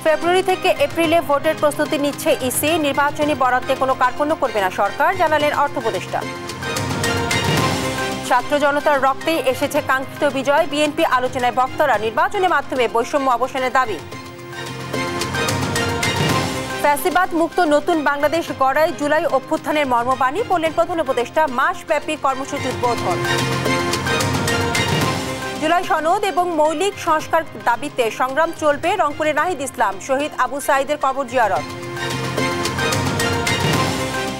ফেব্রুয়ারি থেকে এপ্রিলে ভোটের প্রস্তুতি নিচ্ছে ইসি। নির্বাচনী বরাদ্দে কোনো কার্পণ্য করবে না সরকার, জানালেন অর্থ উপদেষ্টা। ছাত্র জনতার রক্তেই এসেছে কাঙ্ক্ষিত বিজয়। বিএনপি আলোচনায় বক্তারা নির্বাচনের মাধ্যমে বৈষম্য অবসানের দাবি। ফ্যাসিবাদ মুক্ত নতুন বাংলাদেশ গড়ায় জুলাই অভ্যুত্থানের মর্মবাণী, বললেন প্রধান উপদেষ্টা। মাসব্যাপী কর্মসূচি উদ্বোধন। জুলাই সনদ এবং মৌলিক সংস্কার দাবিতে সংগ্রাম চলবে। রংপুরে নাহিদ ইসলাম, শহীদ আবু সাঈদের কবর জিয়ারত।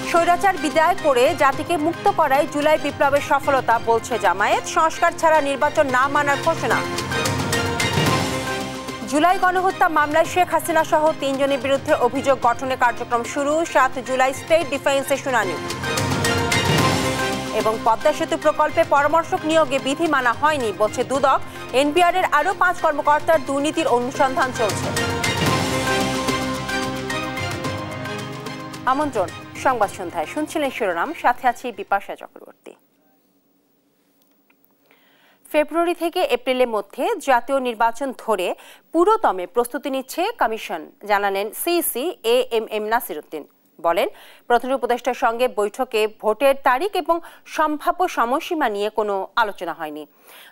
স্বৈরাচার বিদায় করে জাতিকে মুক্ত করায় জুলাই বিপ্লবের সফলতা, বলছে জামায়াত। সংস্কার ছাড়া নির্বাচন না মানার ঘোষণা। জুলাই গণহত্যা মামলায় শেখ হাসিনা সহ ৩ জনের বিরুদ্ধে অভিযোগ গঠনের কার্যক্রম শুরু। ৭ জুলাই স্টেট ডিফেন্সে শুনানি। এবং পদ্মা সেতু প্রকল্পে পরামর্শক নিয়োগে বিধি মানা হয়নি, বলছে দুদক। এনবিআর এর আরও ৫ কর্মকর্তার দুর্নীতির অনুসন্ধান চলছে। আমন্ত্রণ সংবাদ সন্ধ্যায়, শুনছিলেন শিরোনাম, সাথে আছি বিপাশা চক্রবর্তী। ফেব্রুয়ারি থেকে এপ্রিলের মধ্যে জাতীয় নির্বাচন ধরে পুরোদমে প্রস্তুতি নিচ্ছে কমিশন, জানালেন সিইসি এএমএম নাসির উদ্দিন। বলেন, প্রধান উপদেষ্টার সঙ্গে বৈঠকে ভোটের তারিখ এবং সম্ভাব্য সময়সীমা নিয়ে কোনো আলোচনা হয়নি।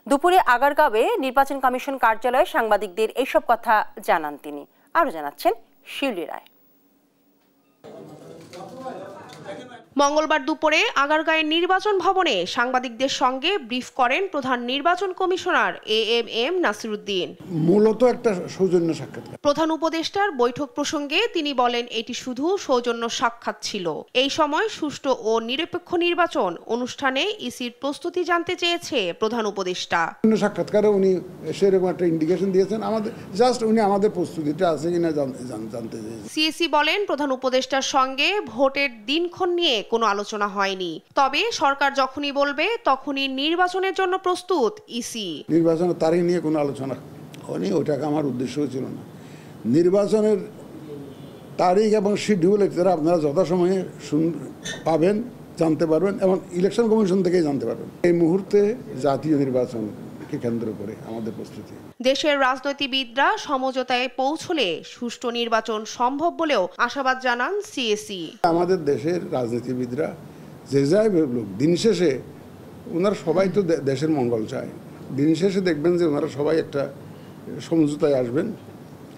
দুপুরে আগারগাঁওয়ে নির্বাচন কমিশন কার্যালয়ে সাংবাদিকদের এসব কথা জানান তিনি। আরও জানাচ্ছেন শিউলি রায়। মঙ্গলবার দুপুরে আগারগাঁওয়ের নির্বাচন ভবনে সাংবাদিকদের সঙ্গে ব্রিফ করেন প্রধান নির্বাচন কমিশনার এএমএম নাসির উদ্দিন। মূলত একটা সৌজন্য সাক্ষাৎ। প্রধান উপদেষ্টার বৈঠক প্রসঙ্গে তিনি বলেন, এটি শুধু সৌজন্য সাক্ষাৎ ছিল। এই সময় সুষ্ঠু ও নিরপেক্ষ নির্বাচন অনুষ্ঠানে ইসির প্রস্তুতি জানতে চেয়েছে প্রধান উপদেষ্টা। সাক্ষাৎকারে উনি সেরকম একটা ইন্ডিকেশন দিয়েছেন, আমাদের জাস্ট উনি আমাদের প্রস্তুতিটা আছে কিনা জানতে চেয়েছেন। সিএসি বলেন, প্রধান উপদেষ্টার সঙ্গে ভোটের দিনক্ষণ নিয়ে কোনো আলোচনা হয়নি, তবে সরকার যখনই বলবে তখনই নির্বাচনের জন্য প্রস্তুত ইসি। নির্বাচনের তারিখ নিয়ে কোনো আলোচনা হয়নি, ওটাকে আমার উদ্দেশ্য ছিল না। নির্বাচনের তারিখ এবং শিডিউল এটা আপনারা যথাসময়ে পাবেন, জানতে পারবেন এবং ইলেকশন কমিশন থেকেই জানতে পারবেন। এই মুহূর্তে জাতীয় নির্বাচনকে কেন্দ্র করে আমাদের প্রস্তুতি। দেশের রাজনীতিবিদরা সমঝোতায় পৌঁছলে সুষ্ঠু নির্বাচন সম্ভব বলেও আশাবাদ জানান সিএসি। আমাদের দেশের রাজনীতিবিদরা যে যাই লোক, দিন শেষে ওনারা সবাই তো দেশের মঙ্গল চায়। দিন শেষে দেখবেন যে ওনারা সবাই একটা সমঝোতায় আসবেন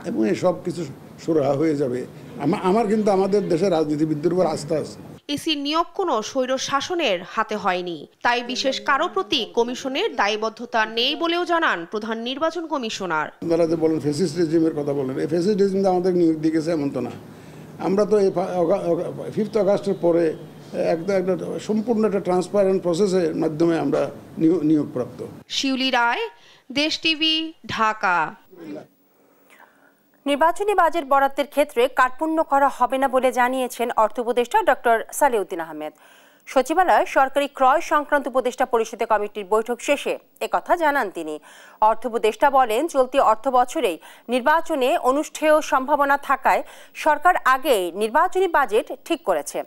এবং এই সব কিছু সুরাহা হয়ে যাবে। আমার কিন্তু আমাদের দেশের রাজনীতিবিদদের উপর আস্থা আছে। ইসির নিয়োগ কোনো স্বৈর শাসনের হাতে হয়নি, তাই বিশেষ কারো প্রতি কমিশনের দায়বদ্ধতা নেই বলেও জানান প্রধান নির্বাচন কমিশনার। আপনারা যে বলেন ফ্যাসিস্ট রেজিমের কথা বলেন, এই ফ্যাসিস্ট রেজিম আমাদের নিয়োগ দিয়েছে এমন তো না। আমরা তো এই 5 আগস্টের পরে একটা সম্পূর্ণ একটা ট্রান্সপারেন্ট প্রসেসের মাধ্যমে আমরা নিয়োগপ্রাপ্ত। শিউলি রায়, দেশ টিভি, ঢাকা। নির্বাচনী বাজেট বরাদ্দের ক্ষেত্রে কার্পণ্য করা হবে না বলে জানিয়েছেন অর্থ উপদেষ্টা ডক্টর সালেউদ্দিন আহমেদ। সচিবালয়ে সরকারি ক্রয় সংক্রান্ত উপদেষ্টা পরিষদের কমিটির বৈঠক শেষে একথা জানান তিনি। অর্থ উপদেষ্টা বলেন, চলতি অর্থ বছরেই নির্বাচনে অনুষ্ঠেয় সম্ভাবনা থাকায় সরকার আগেই নির্বাচনী বাজেট ঠিক করেছে।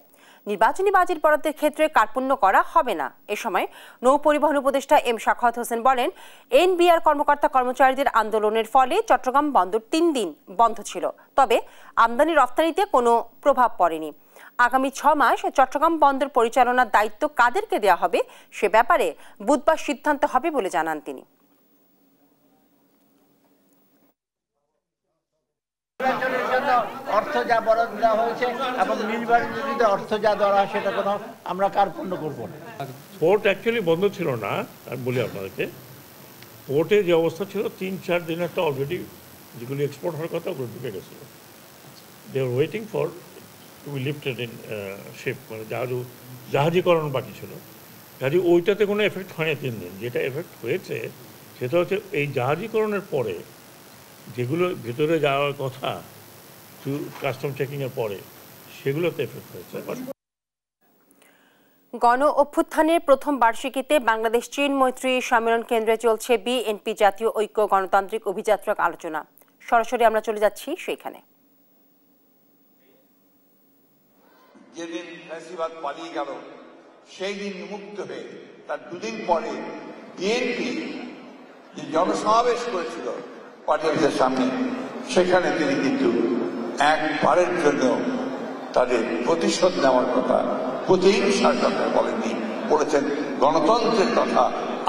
নির্বাচনী বাজেট বরাদ্দের ক্ষেত্রে কার্পণ্য করা হবে না। এ সময় নৌ পরিবহন উপদেষ্টা এম সাখাওয়াত হোসেন বলেন, এনবিআর কর্মকর্তা কর্মচারীদের আন্দোলনের ফলে চট্টগ্রাম বন্দর 3 দিন বন্ধ ছিল, তবে আমদানি রপ্তানিতে কোনো প্রভাব পড়েনি। আগামী 6 মাস চট্টগ্রাম বন্দর পরিচালনার দায়িত্ব কাদেরকে দেওয়া হবে সে ব্যাপারে বুধবার সিদ্ধান্ত হবে বলে জানান তিনি। নির্বাচনের জন্য অর্থ যা বরাদ্দ দেওয়া হয়েছে এবং নির্বাচনের অর্থ যা দেওয়া হয় সেটা কোনো আমরা কার্পণ্য করব না। পোর্ট অ্যাকচুয়ালি বন্ধ ছিল না, আমি বলি আপনাদেরকে। পোর্টে যে অবস্থা ছিল 3-4 দিনের তো অলরেডি যেগুলি এক্সপোর্ট হওয়ার কথা ওগুলো ঢুকে গেছিল। They are waiting for to be lifted in ship, মানে জাহাজীকরণ বাকি ছিল। কাজে ওইটাতে কোনো এফেক্ট হয়নি 3 দিন। যেটা এফেক্ট হয়েছে সেটা হচ্ছে এই জাহাজীকরণের পরে যেগুলো ভেতরে যাওয়ার কথা কাস্টম চেকিংয়ের পরে সেগুলোতে এফেক্ট হয়েছে। গণ অভ্যুত্থানের প্রথম বার্ষিকীতে বাংলাদেশ চীন মৈত্রী সম্মেলন কেন্দ্রে চলছে বিএনপি জাতীয় ঐক্য গণতান্ত্রিক অভিযাত্রাক আলোচনা। সরাসরি আমরা চলে যাচ্ছি সেখানে। যেদিন ফ্যাসিবাদ পালিয়ে গেল সেই দিন মুক্ত হয়ে তার 2 দিন পরে বিএনপি যে জনসমাবেশ করেছিল পার্টি অফিসের সামনে, সেখানে তিনি কিন্তু একবারের জন্য তাদের প্রতিশোধ নেওয়ার কথা, প্রতিহিংসার কথা বলেননি, বলেছেন গণতন্ত্রের কথা,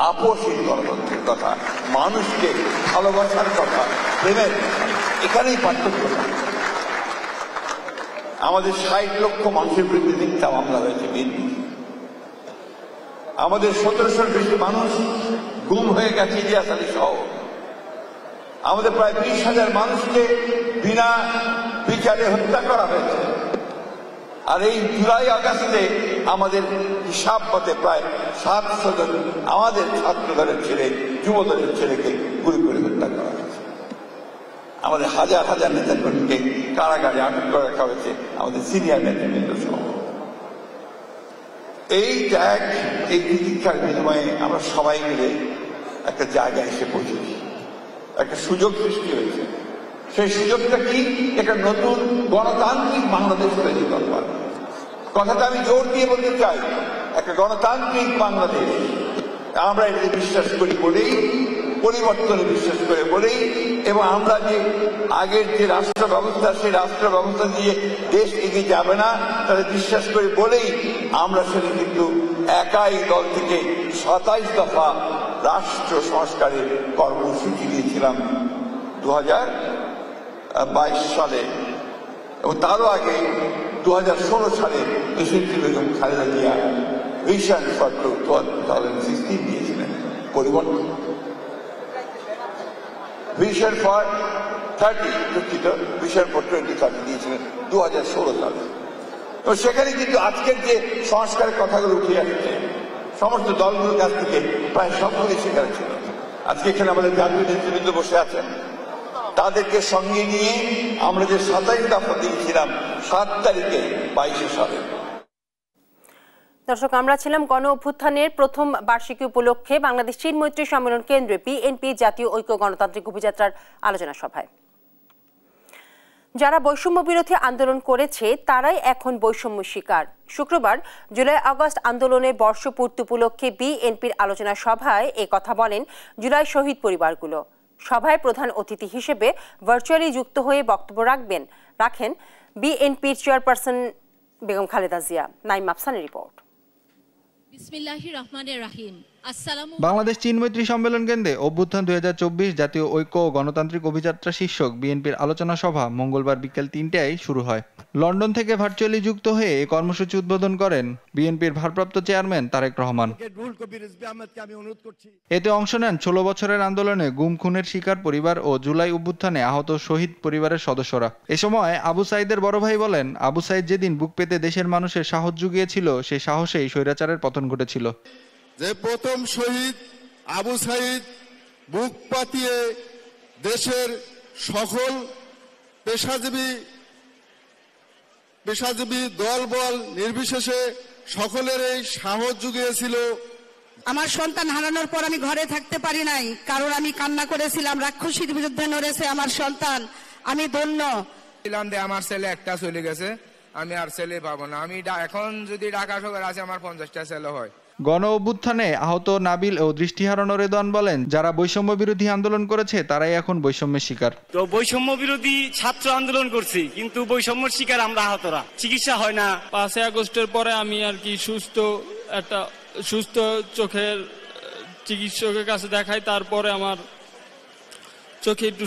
আপোষহীন গণতন্ত্রের কথা, মানুষকে ভালোবাসার কথা, প্রেমের কথা। এখানেই পার্থক্য। আমাদের 60 লক্ষ মানুষের বিরুদ্ধে মিথ্যা মামলা হয়েছে বিএনপি। আমাদের 1700-র বেশি মানুষ গুম হয়ে গেছে ইলিয়াস আলী সহ। আমাদের প্রায় 20,000 মানুষকে বিনা বিচারে হত্যা করা হয়েছে। আর এই জুলাই আগস্টে আমাদের হিসাব মতে প্রায় 700 জন আমাদের ছাত্র দলের ছেলে, যুব দলের ছেলেকে গুলি করে হত্যা করা হয়েছে। আমাদের হাজার হাজার নেতাকর্মীকে কারাগারে আটক করে রাখা হয়েছে, আমাদের সিনিয়র নেতৃবৃন্দ সহ। এই ত্যাগ, এই প্রতীক্ষার বিনিময়ে আমরা সবাই মিলে একটা জায়গায় এসে পৌঁছেছি, একটা সুযোগ সৃষ্টি হয়েছে। সেই সুযোগটা কি? একটা নতুন গণতান্ত্রিক বাংলাদেশ তৈরি করবার কথাটা আমি জোর দিয়ে বলতে চাই। একটা গণতান্ত্রিক বাংলাদেশ আমরা এটাতে বিশ্বাস করি বলেই, পরিবর্তনে বিশ্বাস করে বলেই, এবং আমরা যে আগের যে রাষ্ট্র ব্যবস্থা, সেই রাষ্ট্র ব্যবস্থা দিয়ে দেশ এগিয়ে যাবে না তাদের বিশ্বাস করে বলেই আমরা সেটা কিন্তু একাই দল থেকে 27 দফা রাষ্ট্র সংস্কারের কর্মসূচি দিয়েছিলাম 2022 সালে, এবং তারও আগে 2016 সালে দেশনেত্রী বেগম খালেদা জিয়া ভিশন ফর 2016 দিয়েছিলেন পরিবর্তন, ভিশন ফর 30, দুঃখিত, ভিশন ফর 2030 দিয়েছিলেন 2016 সালে। এবং সেখানে কিন্তু আজকের যে সংস্কারের কথাগুলো উঠে আসছে সমস্ত দলগুলোর কাছ থেকে প্রায় সবগুলি স্বীকার ছিল। আজকে এখানে আমাদের জাতীয় নেতৃবৃন্দ বসে আছেন, তাদেরকে সঙ্গে নিয়ে আমরা যে 27 দফা দিয়েছিলাম 7 তারিখে 22 সালে। দর্শক, আমরা ছিলাম গণ অভ্যুত্থানের প্রথম বার্ষিকী উপলক্ষে বাংলাদেশ চীন মৈত্রী সম্মেলন কেন্দ্রে বিএনপি জাতীয় ঐক্য গণতান্ত্রিক অভিযাত্রার আলোচনা সভায়। যারা বৈষম্য বিরোধী আন্দোলন করেছে তারাই এখন বৈষম্য শিকার। শুক্রবার জুলাই আগস্ট আন্দোলনের বর্ষপূর্তি উপলক্ষে বিএনপির আলোচনা সভায় এ কথা বলেন জুলাই শহীদ পরিবারগুলো। সভায় প্রধান অতিথি হিসেবে ভার্চুয়ালি যুক্ত হয়ে বক্তব্য রাখেন বিএনপির চেয়ারপারসন বেগম খালেদা জিয়া। নাইম আফসানের রিপোর্ট। বিসমিল্লাহির রহমানির রহিম। বাংলাদেশ চীন মৈত্রী সম্মেলন কেন্দ্রে অভ্যুত্থান 2024 জাতীয় ঐক্য ও গণতান্ত্রিক অভিযাত্রা শীর্ষক বিএনপির আলোচনা সভা মঙ্গলবার বিকেল 3টায় শুরু হয়। লন্ডন থেকে ভার্চুয়ালি যুক্ত হয়ে এই কর্মসূচি উদ্বোধন করেন বিএনপির ভারপ্রাপ্ত চেয়ারম্যান তারেক রহমান। এতে অংশ নেন 16 বছরের আন্দোলনে গুম খুনের শিকার পরিবার ও জুলাই অভ্যুত্থানে আহত শহীদ পরিবারের সদস্যরা। এ সময় আবু সাইদের বড় ভাই বলেন, আবু সাইদ যেদিন বুক পেতে দেশের মানুষের সাহস জুগিয়েছিল, সেই সাহসেই স্বৈরাচারের পতন ঘটেছিল। যে প্রথম শহীদ আবু সাইদ বুক পাতিয়ে দেশের সকল পেশাজীবী দলবল নির্বিশেষে সকলের এই সাহস জুগিয়েছিল। আমার সন্তান হারানোর পর আমি ঘরে থাকতে পারি নাই, কারণ আমি কান্না করেছিলাম, রাক্ষসীর বিরুদ্ধে লড়েছে আমার সন্তান, আমি ধন্য। আমার ছেলে একটা চলে গেছে, আমি আর ছেলে পাবো না। আমি এখন যদি ঢাকা শহরে আছে আমার 50টা ছেলে হয়। গণ অভ্যুত্থানে আহত নাবিল ও দৃষ্টিহারানো রেদওয়ান বলেন, যারা বৈষম্য বিরোধী আন্দোলন করেছে তারাই এখন বৈষম্যের শিকার। তো বৈষম্য বিরোধী ছাত্র আন্দোলন করছি, কিন্তু বৈষম্যের শিকার আমরা আহতরা, চিকিৎসা হয় না। 5 আগস্টের পরে আমি আর কি সুস্থ চোখের চিকিৎসকের কাছে দেখাই, তারপরে আমার চোখে একটু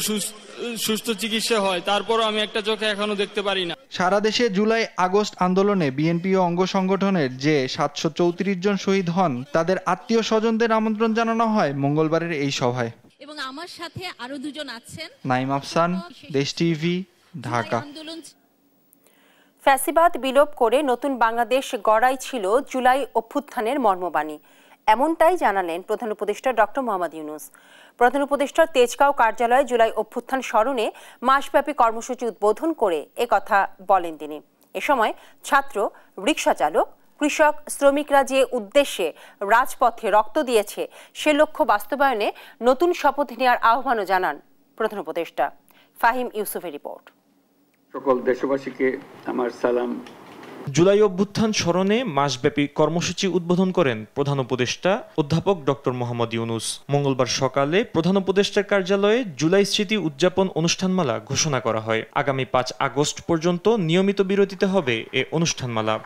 সুস্থ চিকিৎসা হয়, তারপরও আমি একটা চোখে এখনো দেখতে পারি না। সারা দেশে জুলাই আগস্ট আন্দোলনে বিএনপি ও অঙ্গ সংগঠনের যে 734 জন শহীদ হন, তাদের আত্মীয় স্বজনদের আমন্ত্রণ জানানো হয় মঙ্গলবারের এই সভায়। এবং আমার সাথে আরো 2 জন আছেন। নাইম আফসান, দেশ টিভি, ঢাকা। ফ্যাসিবাদ বিলোপ করে নতুন বাংলাদেশ গড়াই ছিল জুলাই অভ্যুত্থানের মর্মবাণী। এমনটাই জানালেন প্রধান উপদেষ্টা ডক্টর মোহাম্মদ ইউনূস। প্রধান উপদেষ্টার তেজগাঁও কার্যালয়ে জুলাই অভ্যুত্থান স্মরণে মাসব্যাপী কর্মসূচি উদ্বোধন করে একথা বলেন তিনি। এ সময় ছাত্র, রিকশা চালক, কৃষক, শ্রমিকরা যে উদ্দেশ্যে রাজপথে রক্ত দিয়েছে সে লক্ষ্য বাস্তবায়নে নতুন শপথ নেওয়ার আহ্বানও জানান প্রধান উপদেষ্টা। ফাহিম ইউসুফের রিপোর্ট। সকল দেশবাসীকে আমার সালাম জুলাই অভ্যুত্থান স্মরণে মাসব্যাপী কর্মসূচি উদ্বোধন করেন প্রধান উপদেষ্টা অধ্যাপক ডক্টর মোহাম্মদ ইউনূস। মঙ্গলবার সকালে প্রধান উপদেষ্টার কার্যালয়ে জুলাই স্মৃতি উদযাপন অনুষ্ঠানমালা ঘোষণা করা হয়। আগামী 5 আগস্ট পর্যন্ত নিয়মিত বিরতিতে হবে এ অনুষ্ঠানমালা।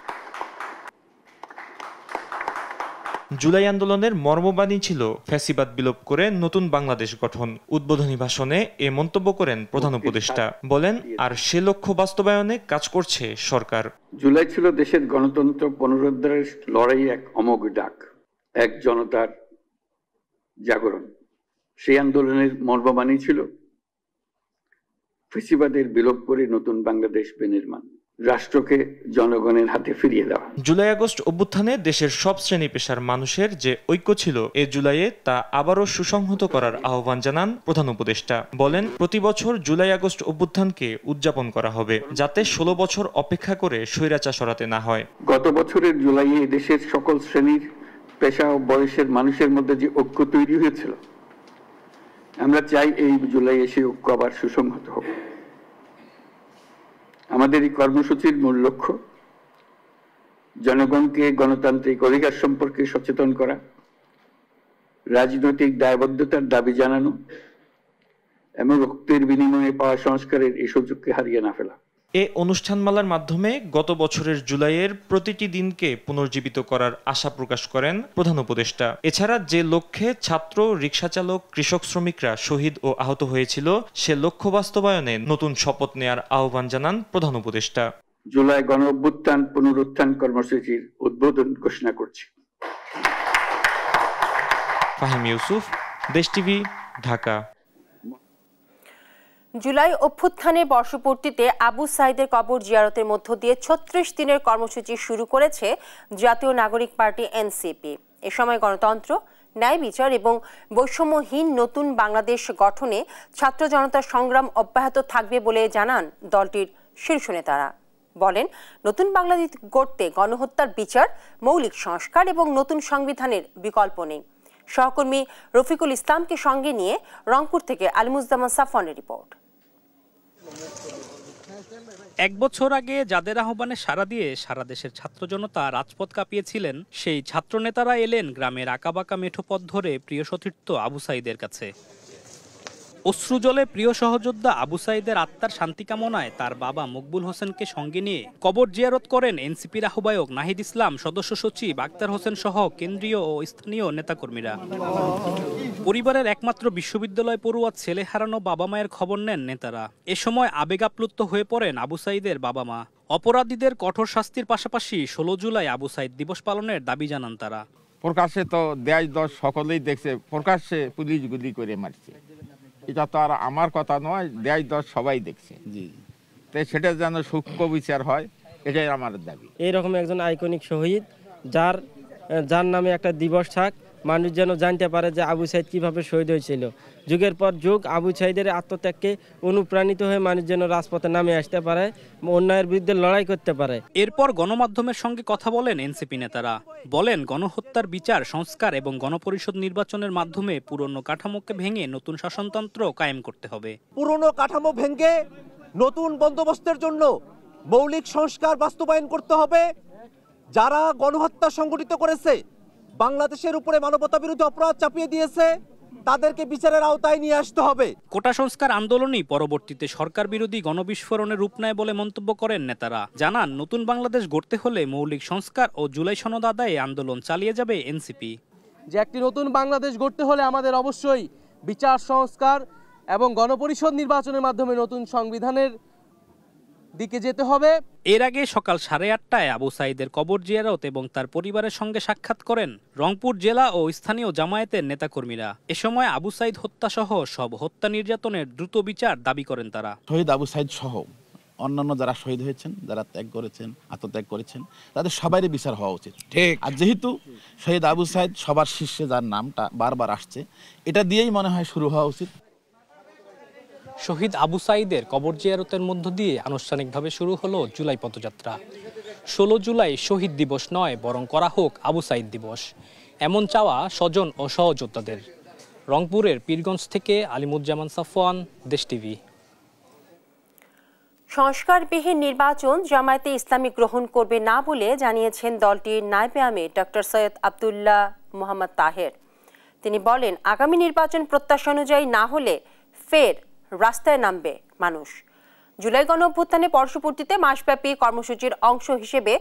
জুলাই আন্দোলনের মর্মবাণী ছিল ফ্যাসিবাদ বিলোপ করে নতুন বাংলাদেশ গঠন। উদ্বোধনী ভাষণে এ মন্তব্য করেন প্রধান উপদেষ্টা। বলেন, আর সে লক্ষ্য বাস্তবায়নে কাজ করছে সরকার। জুলাই ছিল দেশের গণতন্ত্র পুনরুদ্ধারের লড়াই, এক অমোঘ ডাক, এক জনতার জাগরণ। সেই আন্দোলনের মর্মবাণী ছিল ফ্যাসিবাদের বিলোপ করে নতুন বাংলাদেশ বিনির্মাণ, রাষ্ট্রকে জনগণের হাতে ফিরিয়ে দেওয়া। জুলাই আগস্ট অভ্যুত্থানে দেশের সব শ্রেণী পেশার মানুষের যে ঐক্য ছিল এ জুলাইয়ে তা আবারও সুসংহত করার আহ্বান জানান প্রধান উপদেষ্টা। বলেন, প্রতি বছর জুলাই আগস্ট অভ্যুত্থানকে উদযাপন করা হবে, যাতে 16 বছর অপেক্ষা করে স্বৈরাচার সরাতে না হয়। গত বছরের জুলাইয়ে দেশের সকল শ্রেণীর পেশা ও বয়সের মানুষের মধ্যে যে ঐক্য তৈরি হয়েছিল, আমরা চাই এই জুলাইয়ে সেই ঐক্য আবার সুসংহত হোক। আমাদের এই কর্মসূচির মূল লক্ষ্য জনগণকে গণতান্ত্রিক অধিকার সম্পর্কে সচেতন করা, রাজনৈতিক দায়বদ্ধতার দাবি জানানো এবং রক্তের বিনিময়ে পাওয়া সংস্কারের এই সুযোগকে হারিয়ে না ফেলা। এ অনুষ্ঠানমালার মাধ্যমে গত বছরের জুলাইয়ের প্রতিটি দিনকে পুনর্জীবিত করার আশা প্রকাশ করেন প্রধান উপদেষ্টা। এছাড়া যে লক্ষ্যে ছাত্র, রিকশাচালক, কৃষক, শ্রমিকরা শহীদ ও আহত হয়েছিল সে লক্ষ্য বাস্তবায়নে নতুন শপথ নেয়ার আহ্বান জানান প্রধান উপদেষ্টা। জুলাই গণ অভ্যুত্থান পুনরুত্থান কর্মসূচির উদ্বোধন ঘোষণা করছি। ফাহিম ইউসুফ, দেশ টিভি, ঢাকা। জুলাই অভ্যুত্থানের বর্ষপূর্তিতে আবু সাইদের কবর জিয়ারতের মধ্য দিয়ে 36 দিনের কর্মসূচি শুরু করেছে জাতীয় নাগরিক পার্টি এনসিপি। এ সময় গণতন্ত্র, ন্যায় বিচার এবং বৈষম্যহীন নতুন বাংলাদেশ গঠনে ছাত্র জনতার সংগ্রাম অব্যাহত থাকবে বলে জানান দলটির শীর্ষ নেতারা। বলেন, নতুন বাংলাদেশ গড়তে গণহত্যার বিচার, মৌলিক সংস্কার এবং নতুন সংবিধানের বিকল্প নেই। সহকর্মী রফিকুল ইসলামকে সঙ্গে নিয়ে রংপুর থেকে আলিমুজ্জামান সাফওয়ানের রিপোর্ট। এক বছর আগে যাদের আহ্বানে সাড়া দিয়ে সারা দেশের ছাত্র জনতা রাজপথ কাঁপিয়েছিলেন, সেই ছাত্র নেতারা এলেন গ্রামের আঁকাবাঁকা মেঠো পথ ধরে প্রিয় সতীর্থ আবু সাইদের কাছে। অশ্রুজলে প্রিয় সহযোদ্ধা আবু সাইদের আত্মার শান্তি কামনায় তার বাবা মকবুল হোসেনকে সঙ্গে নিয়ে কবর জিয়ারত করেন এনসিপির আহ্বায়ক নাহিদ ইসলাম, সদস্য সচিব আক্তার হোসেন সহ কেন্দ্রীয় ও স্থানীয় নেতাকর্মীরা। পরিবারের একমাত্র বিশ্ববিদ্যালয় পড়ুয়া ছেলে হারানো বাবা মায়ের খবর নেন নেতারা। এ সময় আবেগ আপ্লুত হয়ে পড়েন আবু সাইদের বাবা মা। অপরাধীদের কঠোর শাস্তির পাশাপাশি 16 জুলাই আবু সাইদ দিবস পালনের দাবি জানান তারা। প্রকাশ্যে তো দেশ দশ সকলেই দেখছে, প্রকাশ্যে পুলিশ গুলি করে মারছে, এটা তো আর আমার কথা নয়, দেশ দশ সবাই দেখছে। তাই সেটা যেন সূক্ষ্ম বিচার হয়, এটাই আমার দাবি। এইরকম একজন আইকনিক শহীদ, যার নামে একটা দিবস থাক, মানুষ যেন জানতে পারে যে আবু সাইদ কিভাবে শহীদ হয়েছিল। যুগের পর যুগ আবু সাইদের আত্মত্যাগকে অনুপ্রাণিত হয়ে মানুষ যেন রাজপথে নামে আসতে পারে, অন্যায়ের বিরুদ্ধে লড়াই করতে পারে। এরপর গণমাধ্যমের সঙ্গে কথা বলেন এনসিপি নেতারা। বলেন, গণহত্যার বিচার, সংস্কার এবং গণপরিষদ নির্বাচনের মাধ্যমে পুরনো কাঠামোকে ভেঙে নতুন শাসনতন্ত্র কায়েম করতে হবে। পুরনো কাঠামো ভেঙে নতুন বন্দোবস্তের জন্য মৌলিক সংস্কার বাস্তবায়ন করতে হবে। যারা গণহত্যা সংগঠিত করেছে, বাংলাদেশের উপরে মানবতা বিরোধী অপরাধ চাপিয়ে দিয়েছে, তাদেরকে বিচারের আওতায় নিয়ে আসতে হবে। কোটা সংস্কার আন্দোলনই পরবর্তীতে সরকার বিরোধী গণবিস্ফোরণের রূপ নেয় বলে মন্তব্য করেন নেতারা। জানান, নতুন বাংলাদেশ গড়তে হলে মৌলিক সংস্কার ও জুলাই সনদ আদায়ে আন্দোলন চালিয়ে যাবে এনসিপি। যে একটি নতুন বাংলাদেশ গড়তে হলে আমাদের অবশ্যই বিচার সংস্কার এবং গণপরিষদ নির্বাচনের মাধ্যমে নতুন সংবিধানের দিকে যেতে হবে। এর আগে সকাল 8:30টায় আবু সাইদের কবর জিয়ারত এবং তার পরিবারের সঙ্গে সাক্ষাৎ করেন রংপুর জেলা ও স্থানীয় জামায়াতের নেতাকর্মীরা। এ সময় আবু সাইদ হত্যা সহ সব হত্যা নির্যাতনের দ্রুত বিচার দাবি করেন তারা। শহীদ আবু সাইদ সহ অন্যান্য যারা শহীদ হয়েছেন, যারা ত্যাগ করেছেন, আত্মত্যাগ করেছেন, তাদের সবারই বিচার হওয়া উচিত। ঠিক। আর যেহেতু শহীদ আবু সাইদ সবার শীর্ষে, যার নামটা বারবার আসছে, এটা দিয়েই মনে হয় শুরু হওয়া উচিত। শহীদ আবু সাইদের কবর জিয়ারতের মধ্য দিয়ে আনুষ্ঠানিকভাবে শুরু হলো জুলাই পদযাত্রা। 16 জুলাই শহীদ দিবস নয়, বরং করা হোক আবু সাইদ দিবস, এমন চাওয়া স্বজন ও সহযোদ্ধাদের। রংপুরের পীরগঞ্জ থেকে আলিমুজ্জামান সাফওয়ান, দেশ টিভি। সংস্কারবিহীন নির্বাচন জামায়াতে ইসলামী গ্রহণ করবে না বলে জানিয়েছেন দলটির নায়েবে আমির ডক্টর সৈয়দ আব্দুল্লাহ মোহাম্মদ তাহের। তিনি বলেন, আগামী নির্বাচন প্রত্যাশা অনুযায়ী না হলে ফের রাস্তায় নামবে মানুষ। জুলাই গণঅভ্যুত্থানে বর্ষপূর্তিতে মাসব্যাপী কর্মসূচির অংশ হিসেবে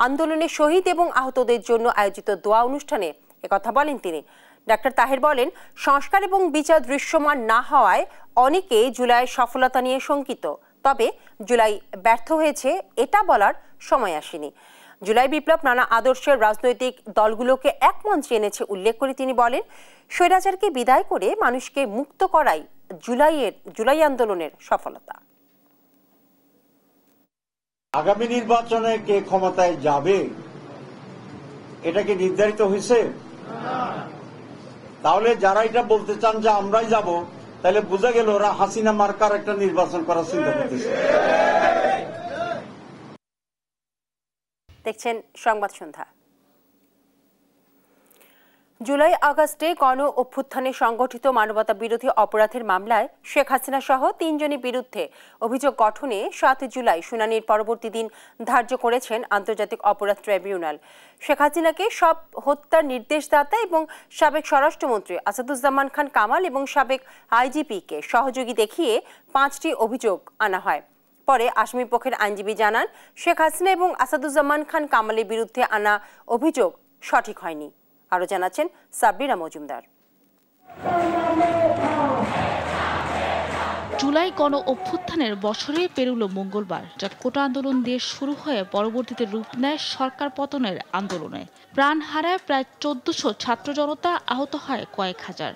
আন্দোলনে শহীদ এবং আহতদের জন্য আয়োজিত দোয়া অনুষ্ঠানে একথা বলেন তিনি। ডক্টর তাহের বলেন, সংস্কার এবং বিচার দৃশ্যমান না হওয়ায় অনেকে জুলাইয়ের সফলতা নিয়ে শঙ্কিত। তবে জুলাই ব্যর্থ হয়েছে এটা বলার সময় আসেনি। জুলাই বিপ্লব নানা আদর্শের রাজনৈতিক দলগুলোকে এক মঞ্চে এনেছে উল্লেখ করে তিনি বলেন, স্বৈরাচারকে বিদায় করে মানুষকে মুক্ত করাই জুলাই আন্দোলনের সফলতা। আগামী নির্বাচনে কে ক্ষমতায় যাবে এটা কি নির্ধারিত হয়েছে? তাহলে যারা এটা বলতে চান যে আমরাই যাব, তাহলে বোঝা গেল ওরা হাসিনা মার্কার একটা নির্বাচন করার চিন্তা করতেছে। দেখছেন সংবাদ সন্ধ্যা। জুলাই আগস্টে গণ অভ্যুত্থানে সংগঠিত মানবতা বিরোধী অপরাধের মামলায় শেখ হাসিনা সহ 3 জনের বিরুদ্ধে অভিযোগ গঠনে 7 জুলাই শুনানির পরবর্তী দিন ধার্য করেছেন আন্তর্জাতিক অপরাধ ট্রাইব্যুনাল। শেখ হাসিনাকে সব হত্যার নির্দেশদাতা এবং সাবেক স্বরাষ্ট্রমন্ত্রী আসাদুজ্জামান খান কামাল এবং সাবেক আইজিপিকে সহযোগী দেখিয়ে 5টি অভিযোগ আনা হয়। পরে আসামি পক্ষের আইনজীবী জানান, শেখ হাসিনা এবং আসাদুজ্জামান খান কামালের বিরুদ্ধে আনা অভিযোগ সঠিক হয়নি। আরো জানাচ্ছেন সাবরিনা মজুমদার। জুলাই গণ অভ্যুত্থানের বছরে পেরুল মঙ্গলবার, যা কোটা আন্দোলন দিয়ে শুরু হয়ে পরবর্তীতে রূপ নেয় সরকার পতনের আন্দোলনে। প্রাণ হারায় প্রায় 1400 ছাত্র জনতা, আহত হয় কয়েক হাজার।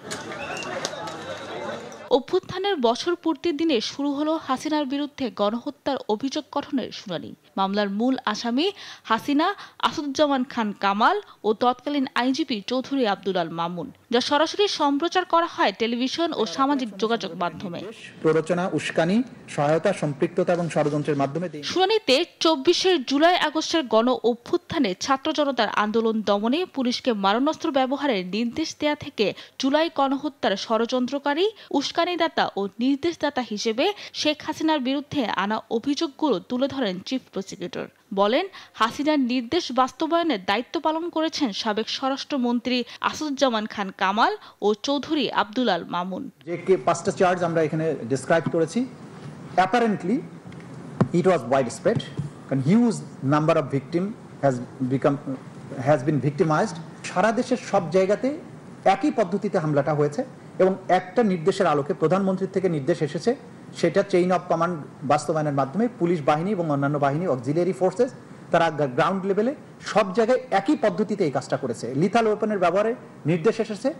অভ্যুত্থানের বছর পূর্তির দিনে শুরু হলো হাসিনার বিরুদ্ধে গণহত্যার অভিযোগ গঠনের শুনানি। মামলার মূল আসামি হাসিনা, আসাদুজ্জামান খান কামাল ও তৎকালীন আইজিপি চৌধুরী আব্দুল আল মামুন, যা সরাসরি সম্প্রচার করা হয় টেলিভিশন ও সামাজিক যোগাযোগ মাধ্যমে। প্ররোচনা, উস্কানি, সহায়তা, সম্পৃক্ততা এবং ষড়যন্ত্রের মাধ্যমে শুনানিতে 24 জুলাই আগস্টের গণ অভ্যুত্থানে ছাত্র জনতার আন্দোলন দমনে পুলিশকে মারণাস্ত্র ব্যবহারের নির্দেশ দেয়া থেকে জুলাই গণহত্যার ষড়যন্ত্রকারী, উস্কানিদাতা ও নির্দেশদাতা হিসেবে শেখ হাসিনার বিরুদ্ধে আনা অভিযোগগুলো তুলে ধরেন চিফ প্রসিকিউটর। বলেন, হাসিনার নির্দেশ বাস্তবায়নের দায়িত্ব পালন করেছেন সাবেক স্বরাষ্ট্রমন্ত্রী আসাদুজ্জামান খান কামাল ও চৌধুরী আব্দুল আল মামুন। যে 5টা চার্জ আমরা এখানে ডেসক্রাইব করেছি, apparently it was wide spread, কারণ huge number of victim has been victimized. সারা দেশের সব জায়গাতে একই পদ্ধতিতে হামলাটা হয়েছে এবং একটা নির্দেশের আলোকে প্রধানমন্ত্রীর থেকে নির্দেশ এসেছে, সেটা চেইন অফ কমান্ড বাস্তবায়নের মাধ্যমে পুলিশ বাহিনী এবং অন্যান্য বাহিনী, অক্সিলিয়ারি ফোর্সেস, তারা গ্রাউন্ড লেভেলে সব জায়গায় একই পদ্ধতিতে এই কাজটা করেছে। লিথাল ওয়েপনের ব্যবহারের নির্দেশ এসেছে,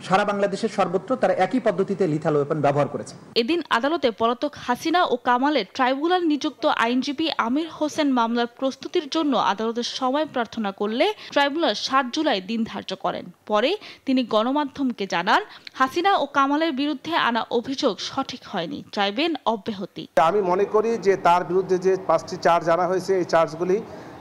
সারা বাংলাদেশের সর্বত্র তারা একই পদ্ধতিতে লিথাল ওয়েপন ব্যবহার করেছে। এদিন আদালতে পলাতক হাসিনা ও কামালের ট্রাইব্যুনাল নিযুক্ত আইনজীবী আমির হোসেন মামলার প্রস্তুতির জন্য আদালতের সময় প্রার্থনা করলে ট্রাইব্যুনাল 7 জুলাই দিন ধার্য করেন। পরে তিনি গণমাধ্যমকে জানান, হাসিনা ও কামালের বিরুদ্ধে আনা অভিযোগ সঠিক হয়নি, চাইবেন অব্যাহতি। আমি মনে করি যে তার বিরুদ্ধে যে 5টি চার্জ আনা হয়েছে, এই চার্জগুলি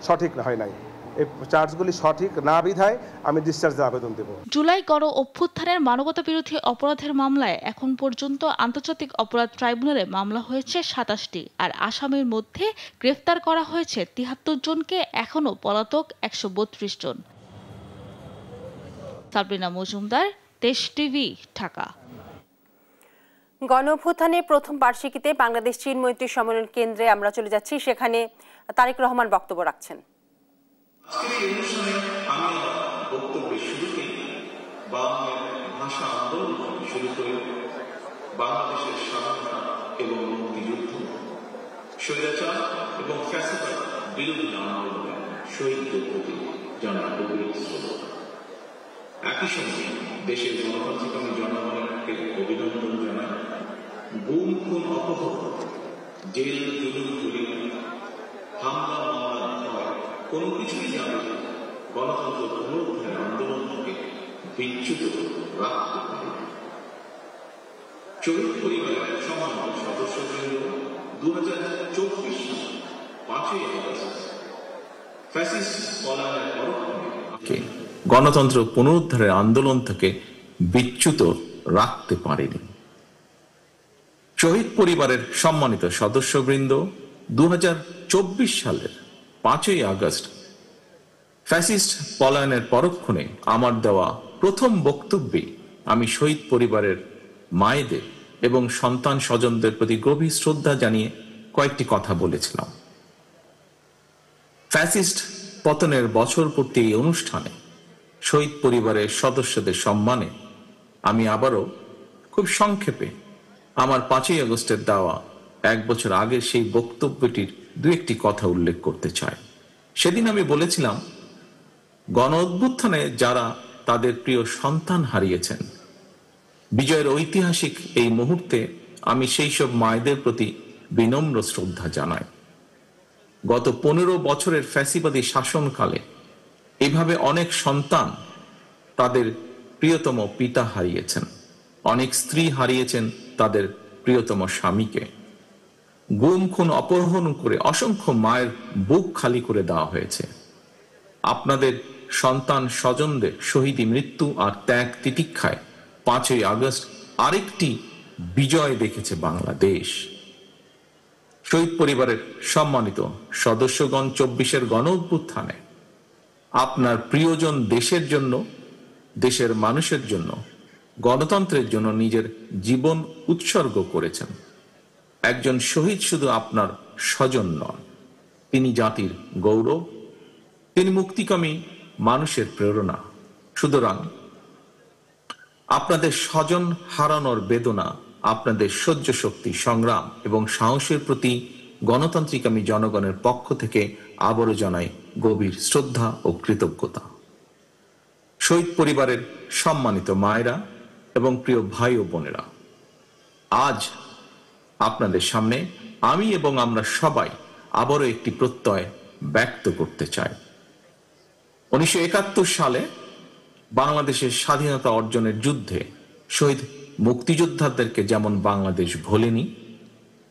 সঠিক হয় নাই। এই চার্জগুলি সঠিক না বিধায় আমি ডিসচার্জের আবেদন দেব। জুলাই গণ অভ্যুত্থানের মানবতা বিরোধী অপরাধের মামলায় এখন পর্যন্ত আন্তর্জাতিক অপরাধ ট্রাইব্যুনালে মামলা হয়েছে 27টি, আর আসামির মধ্যে গ্রেফতার করা হয়েছে 73 জনকে, এখনও পলাতক 132 জন। সাবরিনা মজুমদার, দেশ টিভি, ঢাকা। গণ অভ্যুত্থানের প্রথম বার্ষিকীতে বাংলাদেশ চীন মৈত্রী সম্মেলন কেন্দ্রে আমরা চলে যাচ্ছি, সেখানে তারেক রহমান বক্তব্য রাখছেন। আজকের এই অনুষ্ঠানে আমি বক্তব্যের শুরুতে বাংলা ভাষা আন্দোলন শুরু করে বাংলাদেশের স্বাধীনতা এবং মুক্তিযুদ্ধ, স্বৈরাচার এবং ফ্যাসিবাদ বিরোধী আন্দোলনে শহীদদের প্রতি জানান গভীর শ্রদ্ধা। একই সঙ্গে দেশের গণতান্ত্রিক এবং জনগণকে অভিনন্দন জানায়। গুম, খুন, অপহরণ, জেল, জুলুম, জুলুম, হামলা, মামলা, ভয় কোনো কিছুই জানে গণতন্ত্র পুনরুদ্ধারের আন্দোলন থেকে বিচ্যুত রাখতে পারে। শহীদ পরিবারের সম্মানিত সদস্যবৃন্দ, 2024 সালে 5ই আগস্ট ফ্যাসিস্ট পলায়নের পরক্ষণে গণতন্ত্র পুনরুদ্ধারের আন্দোলন থেকে বিচ্যুত রাখতে পারেনি। শহীদ পরিবারের সম্মানিত সদস্যবৃন্দ, 2024 সালের 5ই আগস্ট ফ্যাসিস্ট পলায়নের পরক্ষণে আমার দেওয়া প্রথম বক্তব্যে আমি শহীদ পরিবারের মায়েদের এবং সন্তান স্বজনদের প্রতি গভীর শ্রদ্ধা জানিয়ে কয়েকটি কথা বলেছিলাম। ফ্যাসিস্ট পতনের বছর পূর্তি এই অনুষ্ঠানে শহীদ পরিবারের সদস্যদের সম্মানে আমি আবারও খুব সংক্ষেপে আমার 5ই আগস্টের দেওয়া 1 বছর আগে সেই বক্তব্যটির দু একটি কথা উল্লেখ করতে চাই। সেদিন আমি বলেছিলাম, গণ অভ্যুত্থানে যারা তাদের প্রিয় সন্তান হারিয়েছেন, বিজয়ের ঐতিহাসিক এই মুহূর্তে আমি সেই সব মায়েদের প্রতি বিনম্র শ্রদ্ধা জানাই। গত 15 বছরের ফ্যাসিবাদী শাসনকালে এভাবে অনেক সন্তান তাদের প্রিয়তম পিতা হারিয়েছেন, অনেক স্ত্রী হারিয়েছেন তাদের প্রিয়তম স্বামীকে। গুম খুন অপহরণ করে অসংখ্য মায়ের বুক খালি করে দেওয়া হয়েছে। আপনাদের সন্তান স্বজনদের শহীদী মৃত্যু আর ত্যাগ তিতিক্ষায় 5ই আগস্ট আরেকটি বিজয় দেখেছে বাংলাদেশ। শহীদ পরিবারের সম্মানিত সদস্যগণ, 24-এর গণ অভ্যুত্থানে আপনার প্রিয়জন দেশের জন্য, দেশের মানুষের জন্য, গণতন্ত্রের জন্য নিজের জীবন উৎসর্গ করেছেন। একজন শহীদ শুধু আপনার স্বজন নন, তিনি জাতির গৌরব, তিনি মুক্তিকামী মানুষের প্রেরণা। সুতরাং আপনাদের স্বজন হারানোর বেদনা, আপনাদের সহ্য শক্তি, সংগ্রাম এবং সাহসের প্রতি গণতান্ত্রিকামী জনগণের পক্ষ থেকে আবারও জানাই গভীর শ্রদ্ধা ও কৃতজ্ঞতা। শহীদ পরিবারের সম্মানিত মায়েরা এবং প্রিয় ভাই ও বোনেরা, আজ আপনাদের সামনে আমি এবং আমরা সবাই আবারও একটি প্রত্যয় ব্যক্ত করতে চাই। 1971 সালে বাংলাদেশের স্বাধীনতা অর্জনের যুদ্ধে শহীদ মুক্তিযোদ্ধাদেরকে যেমন বাংলাদেশ ভোলেনি,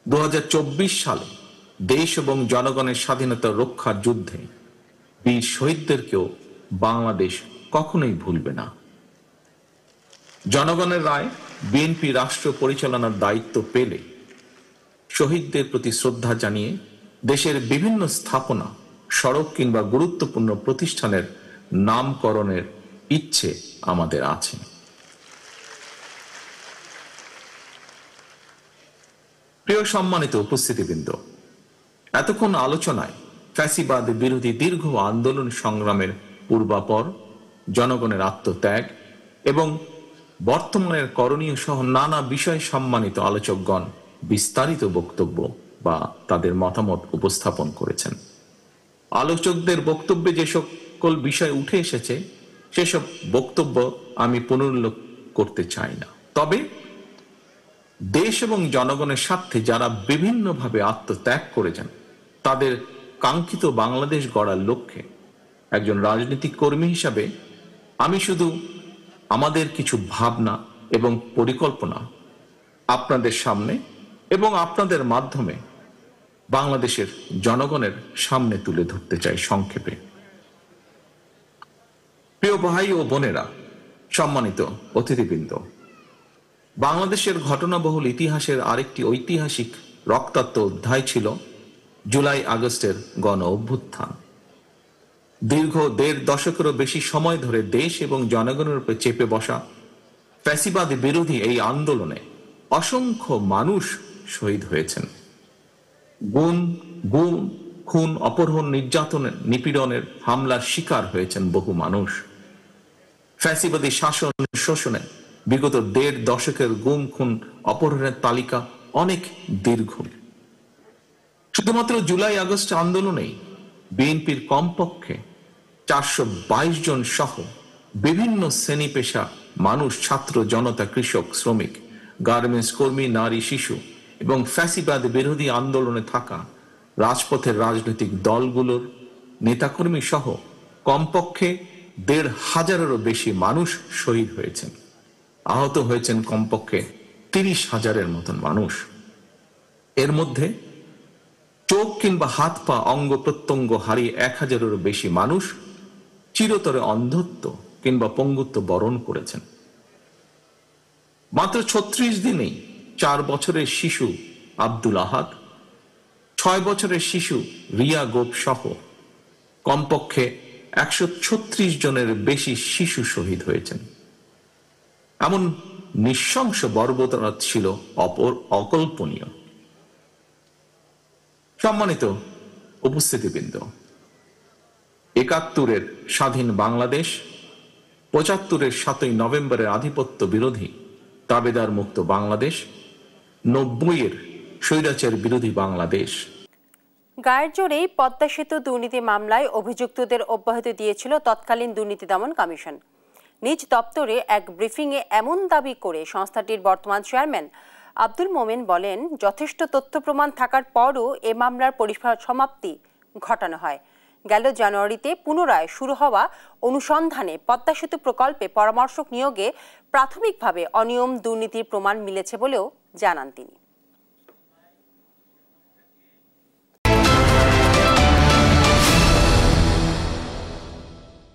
2024 সালে দেশ এবং জনগণের স্বাধীনতা রক্ষার যুদ্ধে বীর শহীদদেরকেও বাংলাদেশ কখনোই ভুলবে না। জনগণের রায় বিএনপি রাষ্ট্র পরিচালনার দায়িত্ব পেলে শহীদদের প্রতি শ্রদ্ধা জানিয়ে দেশের বিভিন্ন স্থাপনা, সড়ক কিংবা গুরুত্বপূর্ণ প্রতিষ্ঠানের নামকরণের ইচ্ছে আমাদের আছে। প্রিয় সম্মানিত উপস্থিতিবৃন্দ, এতক্ষণ আলোচনায় ফ্যাসিবাদ বিরোধী দীর্ঘ আন্দোলন সংগ্রামের পূর্বাপর, জনগণের আত্মত্যাগ এবং বর্তমানের করণীয় সহ নানা বিষয় সম্মানিত আলোচকগণ বিস্তারিত বক্তব্য বা তাদের মতামত উপস্থাপন করেছেন। আলোচকদের বক্তব্যে যে সকল বিষয় উঠে এসেছে সেসব বক্তব্য আমি পুনরুল্লেখ করতে চাই না। তবে দেশ এবং জনগণের স্বার্থে যারা বিভিন্নভাবে আত্মত্যাগ করেছেন, তাদের কাঙ্ক্ষিত বাংলাদেশ গড়ার লক্ষ্যে একজন রাজনৈতিক কর্মী হিসাবে আমি শুধু আমাদের কিছু ভাবনা এবং পরিকল্পনা আপনাদের সামনে এবং আপনাদের মাধ্যমে বাংলাদেশের জনগণের সামনে তুলে ধরতে চাই সংক্ষেপে। প্রিয় ভাই ও বোনেরা, সম্মানিত অতিথিবৃন্দ, বাংলাদেশের ঘটনাবহুল ইতিহাসের আরেকটি ঐতিহাসিক রক্তাক্ত অধ্যায় ছিল জুলাই আগস্টের গণ অভ্যুত্থান। দীর্ঘ 1.5 দশকেরও বেশি সময় ধরে দেশ এবং জনগণের উপর চেপে বসা ফ্যাসিবাদ বিরোধী এই আন্দোলনে অসংখ্য মানুষ শহীদ হয়েছেন। গুম খুন, অপহরণ, নির্যাতনের, নিপীড়নের হামলার শিকার হয়েছেন বহু মানুষ। ফ্যাসিবাদী শাসন শোষণে বিগত 1.5 দশকের গুম খুন অপহরণের তালিকা অনেক দীর্ঘ। শুধুমাত্র জুলাই আগস্ট আন্দোলনেই বিএনপির কমপক্ষে 422 জন সহ বিভিন্ন শ্রেণী পেশা মানুষ, ছাত্র জনতা, কৃষক, শ্রমিক, গার্মেন্টস কর্মী, নারী, শিশু এবং ফ্যাসিবাদ বিরোধী আন্দোলনে থাকা রাজপথের রাজনৈতিক দলগুলোর নেতাকর্মী সহ কমপক্ষে 1,500-এরও বেশি মানুষ শহীদ হয়েছেন। আহত হয়েছেন কমপক্ষে 30,000-এর মতন মানুষ। এর মধ্যে চোখ কিংবা হাত পা অঙ্গ প্রত্যঙ্গ হারিয়ে 1,000-এরও বেশি মানুষ চিরতরে অন্ধত্ব কিংবা পঙ্গুত্ব বরণ করেছেন। মাত্র 36 দিনেই 4 বছরের শিশু আব্দুল আহাদ, 6 বছরের শিশু রিয়া গোপ সহ কমপক্ষে 136 জনের বেশি শিশু শহীদ হয়েছেন। এমন নৃশংস বর্বরতা ছিল অকল্পনীয়। সম্মানিত উপস্থিতিবৃন্দ, 71-এর স্বাধীন বাংলাদেশ, 75-এর 7ই নভেম্বরের আধিপত্য বিরোধী তাবেদার মুক্ত বাংলাদেশ, 90-এর স্বৈরাচার বিরোধী বাংলাদেশ। গায়ের জোরেই পদ্মা সেতু দুর্নীতি মামলায় অভিযুক্তদের অব্যাহতি দিয়েছিল তৎকালীন দুর্নীতি দমন কমিশন। নিজ দপ্তরে এক ব্রিফিংয়ে এমন দাবি করে সংস্থাটির বর্তমান চেয়ারম্যান আব্দুল মোমেন বলেন, যথেষ্ট তথ্য প্রমাণ থাকার পরও এ মামলার পরিসমাপ্তি ঘটানো হয়। গেল জানুয়ারিতে পুনরায় শুরু হওয়া অনুসন্ধানে পদ্মা সেতু প্রকল্পে পরামর্শক নিয়োগে প্রাথমিকভাবে অনিয়ম দুর্নীতির প্রমাণ মিলেছে বলেও জানান তিনি।